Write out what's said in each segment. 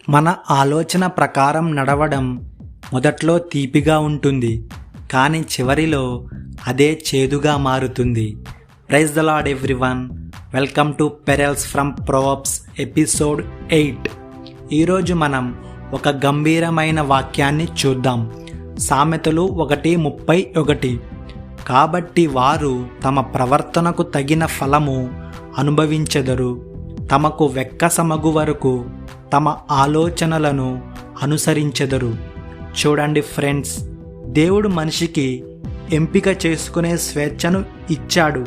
మన ఆలోచన ప్రకారం నడవడం మొదట్లో తీపిగా ఉంటుంది, కానీ చివరిలో అదే చేదుగా మారుతుంది. Praise the Lord everyone. Welcome to pearls from Proverbs episode 8. ఈరోజు మనం ఒక గంభీరమైన వాక్యాన్ని చూద్దాం. సామెతలు 1:31. కాబట్టి వారు తమ ప్రవర్తనకు తగిన ఫలము అనుభవించెదరు, తమకు వెక్కసమగు వరకు తమ ఆలోచనలను అనుసరించెదరు. చూడండి ఫ్రెండ్స్, దేవుడు మనిషికి ఎంపిక చేసుకునే స్వేచ్ఛను ఇచ్చాడు,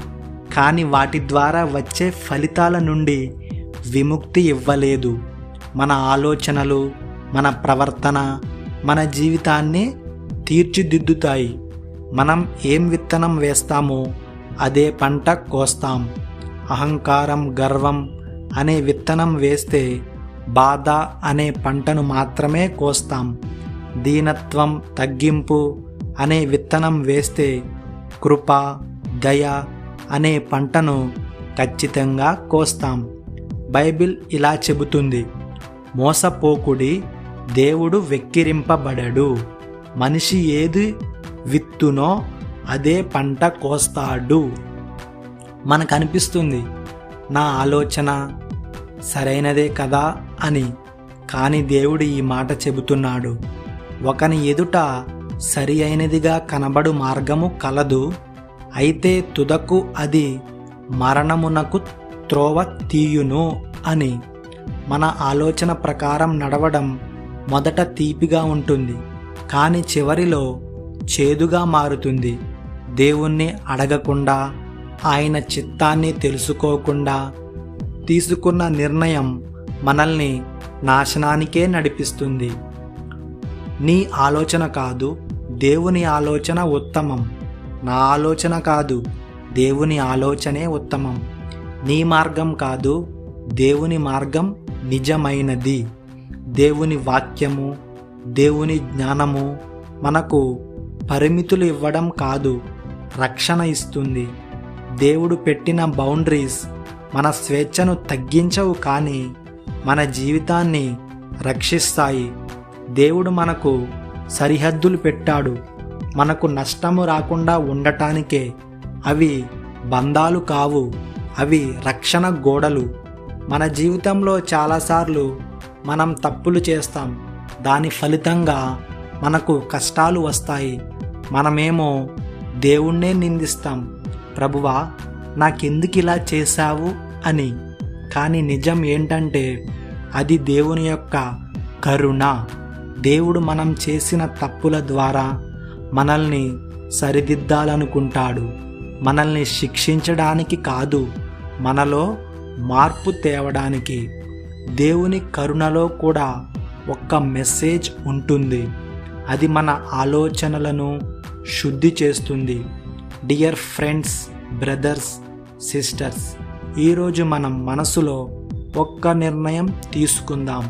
కానీ వాటి ద్వారా వచ్చే ఫలితాల నుండి విముక్తి ఇవ్వలేదు. మన ఆలోచనలు, మన ప్రవర్తన మన జీవితాన్ని తీర్చిదిద్దుతాయి. మనం ఏం విత్తనం వేస్తామో అదే పంట కోస్తాం. అహంకారం, గర్వం అనే విత్తనం వేస్తే బాధ అనే పంటను మాత్రమే కోస్తాం. దీనత్వం, తగ్గింపు అనే విత్తనం వేస్తే కృప, దయ అనే పంటను ఖచ్చితంగా కోస్తాం. బైబిల్ ఇలా చెబుతుంది, మోసపోకుడి, దేవుడు వెక్కిరింపబడడు. మనిషి ఏది విత్తునో అదే పంట కోస్తాడు. మనకు అనిపిస్తుంది నా ఆలోచన సరైనదే కదా అని, కానీ దేవుడు ఈ మాట చెబుతున్నాడు, ఒకని ఎదుట సరి అయినదిగా కనబడు మార్గము కలదు, అయితే తుదకు అది మరణమునకు త్రోవ తీయును అని. మన ఆలోచన ప్రకారం నడవడం మొదట తీపిగా ఉంటుంది, కానీ చివరిలో చేదుగా మారుతుంది. దేవుణ్ణి అడగకుండా, ఆయన చిత్తాన్ని తెలుసుకోకుండా తీసుకున్న నిర్ణయం మనల్ని నాశనానికే నడిపిస్తుంది. నీ ఆలోచన కాదు, దేవుని ఆలోచన ఉత్తమం. నా ఆలోచన కాదు, దేవుని ఆలోచనే ఉత్తమం. నీ మార్గం కాదు, దేవుని మార్గం నిజమైనది. దేవుని వాక్యము, దేవుని జ్ఞానము మనకు పరిమితులు ఇవ్వడం కాదు, రక్షణ ఇస్తుంది. దేవుడు పెట్టిన బౌండరీస్ మన స్వేచ్ఛను తగ్గించవు, కానీ మన జీవితాన్ని రక్షిస్తాయి. దేవుడు మనకు సరిహద్దులు పెట్టాడు, మనకు నష్టము రాకుండా ఉండటానికే. అవి బంధాలు కావు, అవి రక్షణ గోడలు. మన జీవితంలో చాలాసార్లు మనం తప్పులు చేస్తాం, దాని ఫలితంగా మనకు కష్టాలు వస్తాయి. మనమేమో దేవుణ్ణే నిందిస్తాం, ప్రభువా నాకెందుకు ఇలా చేశావు అని. కానీ నిజం ఏంటంటే అది దేవుని యొక్క కరుణ. దేవుడు మనం చేసిన తప్పుల ద్వారా మనల్ని సరిదిద్దాలనుకుంటాడు, మనల్ని శిక్షించడానికి కాదు, మనలో మార్పు తేవడానికి. దేవుని కరుణలో కూడా ఒక్క మెసేజ్ ఉంటుంది, అది మన ఆలోచనలను శుద్ధి చేస్తుంది. డియర్ ఫ్రెండ్స్, బ్రదర్స్, సిస్టర్స్, ఈరోజు మనం మనసులో ఒక్క నిర్ణయం తీసుకుందాం.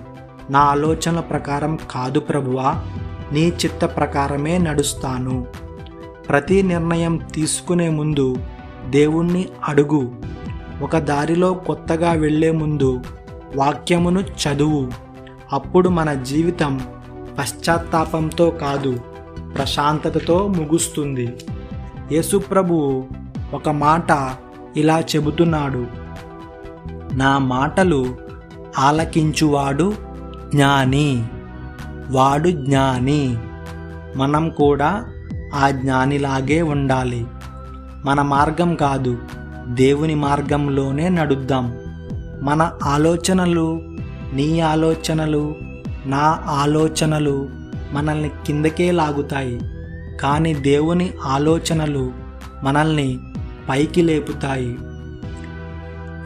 నా ఆలోచనల ప్రకారం కాదు ప్రభువా, నీ చిత్త ప్రకారమే నడుస్తాను. ప్రతి నిర్ణయం తీసుకునే ముందు దేవుణ్ణి అడుగు. ఒక దారిలో కొత్తగా వెళ్ళే ముందు వాక్యమును చదువు. అప్పుడు మన జీవితం పశ్చాత్తాపంతో కాదు, ప్రశాంతతతో ముగుస్తుంది. యేసు ప్రభువు ఒక మాట ఇలా చెబుతున్నాడు, నా మాటలు ఆలకించువాడు జ్ఞాని, వాడు జ్ఞాని. మనం కూడా ఆ జ్ఞానిలాగే ఉండాలి. మన మార్గం కాదు, దేవుని మార్గంలోనే నడుద్దాం. మన ఆలోచనలు, నీ ఆలోచనలు, నా ఆలోచనలు మనల్ని కిందకే లాగుతాయి, కానీ దేవుని ఆలోచనలు మనల్ని పైకి లేపుతాయి.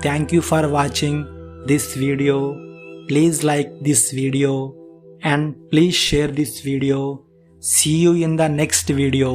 Thank you for watching this video. Please like this video and please share this video. See you in the next video.